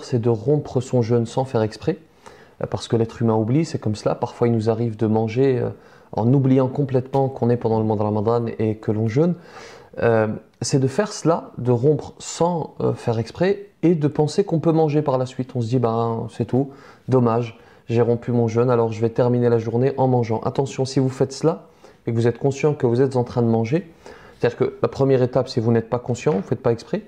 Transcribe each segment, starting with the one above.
C'est de rompre son jeûne sans faire exprès, parce que l'être humain oublie, c'est comme cela. Parfois, il nous arrive de manger en oubliant complètement qu'on est pendant le mois de Ramadan et que l'on jeûne. C'est de faire cela, de rompre sans faire exprès et de penser qu'on peut manger par la suite. On se dit, ben c'est tout, dommage, j'ai rompu mon jeûne, alors je vais terminer la journée en mangeant. Attention, si vous faites cela et que vous êtes conscient que vous êtes en train de manger, c'est-à-dire que la première étape, c'est vous n'êtes pas conscient, vous ne faites pas exprès.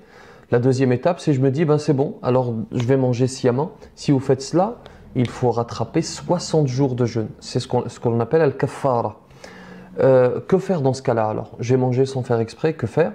La deuxième étape, c'est je me dis, ben c'est bon, alors je vais manger sciemment. Si vous faites cela, il faut rattraper 60 jours de jeûne. C'est ce qu'on appelle al-kaffara. Que faire dans ce cas-là alors? J'ai mangé sans faire exprès, que faire?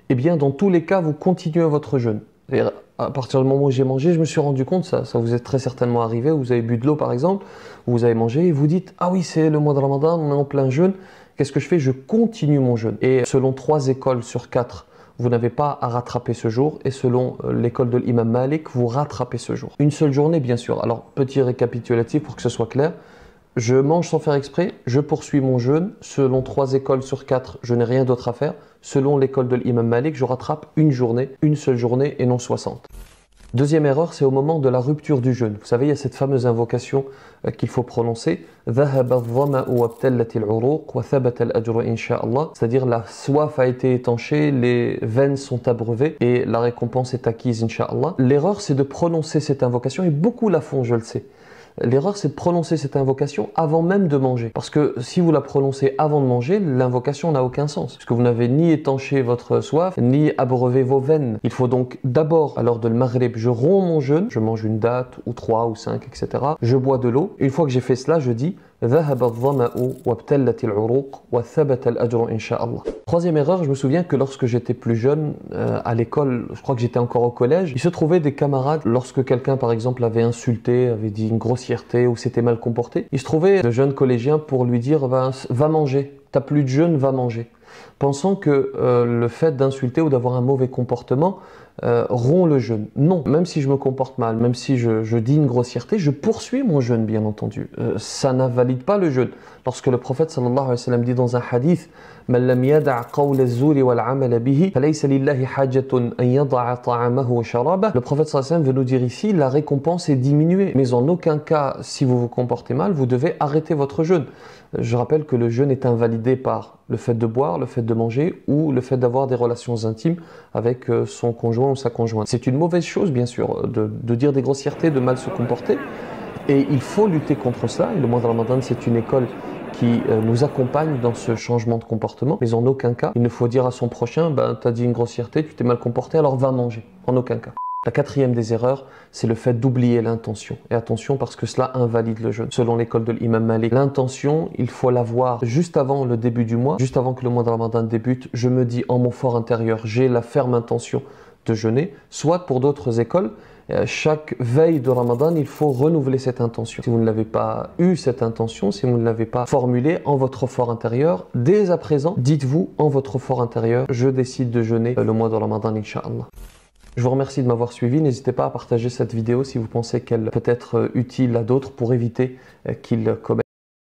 Eh bien, dans tous les cas, vous continuez votre jeûne. C'est-à-dire, à partir du moment où j'ai mangé, je me suis rendu compte, ça vous est très certainement arrivé, vous avez bu de l'eau par exemple, vous avez mangé et vous dites, ah oui, c'est le mois de Ramadan, on est en plein jeûne, qu'est-ce que je fais? Je continue mon jeûne. Et selon 3 écoles sur 4, vous n'avez pas à rattraper ce jour, et selon l'école de l'imam Malik, vous rattrapez ce jour. Une seule journée, bien sûr. Alors, petit récapitulatif pour que ce soit clair. Je mange sans faire exprès, je poursuis mon jeûne. Selon 3 écoles sur 4, je n'ai rien d'autre à faire. Selon l'école de l'imam Malik, je rattrape une journée, une seule journée et non 60. Deuxième erreur, c'est au moment de la rupture du jeûne. Vous savez, il y a cette fameuse invocation qu'il faut prononcer. C'est-à-dire la soif a été étanchée, les veines sont abreuvées et la récompense est acquise, Inch'Allah. L'erreur, c'est de prononcer cette invocation et beaucoup la font, je le sais. L'erreur, c'est de prononcer cette invocation avant même de manger. Parce que si vous la prononcez avant de manger, l'invocation n'a aucun sens. Parce que vous n'avez ni étanché votre soif, ni abreuvé vos veines. Il faut donc d'abord, à l'heure de l'Maghrib, je romps mon jeûne, je mange une date, ou 3, ou 5, etc. Je bois de l'eau. Une fois que j'ai fait cela, je dis Troisième erreur, je me souviens que lorsque j'étais plus jeune, à l'école, je crois que j'étais encore au collège, il se trouvait des camarades, lorsque quelqu'un par exemple avait insulté, avait dit une grossièreté ou s'était mal comporté, il se trouvait de jeunes collégiens pour lui dire va manger, t'as plus de jeûne, va manger. Pensant que le fait d'insulter ou d'avoir un mauvais comportement rompt le jeûne. Non, même si je me comporte mal, même si je dis une grossièreté, je poursuis mon jeûne, bien entendu. Ça n'invalide pas le jeûne. Lorsque le prophète sallallahu alayhi wa sallam dit dans un hadith le prophète sallallahu alayhi wa sallam veut nous dire ici, la récompense est diminuée. Mais en aucun cas, si vous vous comportez mal, vous devez arrêter votre jeûne. Je rappelle que le jeûne est invalidé par le fait de boire, le fait de manger ou le fait d'avoir des relations intimes avec son conjoint ou sa conjointe. C'est une mauvaise chose, bien sûr, de dire des grossièretés, de mal se comporter. Et il faut lutter contre cela. Et le mois de Ramadan, c'est une école qui nous accompagne dans ce changement de comportement. Mais en aucun cas, il ne faut dire à son prochain, tu as dit une grossièreté, tu t'es mal comporté, alors va manger. En aucun cas. La quatrième des erreurs, c'est le fait d'oublier l'intention. Et attention, parce que cela invalide le jeûne. Selon l'école de l'imam Malik, l'intention, il faut l'avoir juste avant le début du mois, juste avant que le mois de Ramadan débute. Je me dis en mon fort intérieur, j'ai la ferme intention de jeûner. Soit pour d'autres écoles, chaque veille de Ramadan, il faut renouveler cette intention. Si vous ne l'avez pas eu, cette intention, si vous ne l'avez pas formulée en votre fort intérieur, dès à présent, dites-vous en votre fort intérieur, je décide de jeûner le mois de Ramadan, Inch'Allah. Je vous remercie de m'avoir suivi. N'hésitez pas à partager cette vidéo si vous pensez qu'elle peut être utile à d'autres pour éviter qu'ils commettent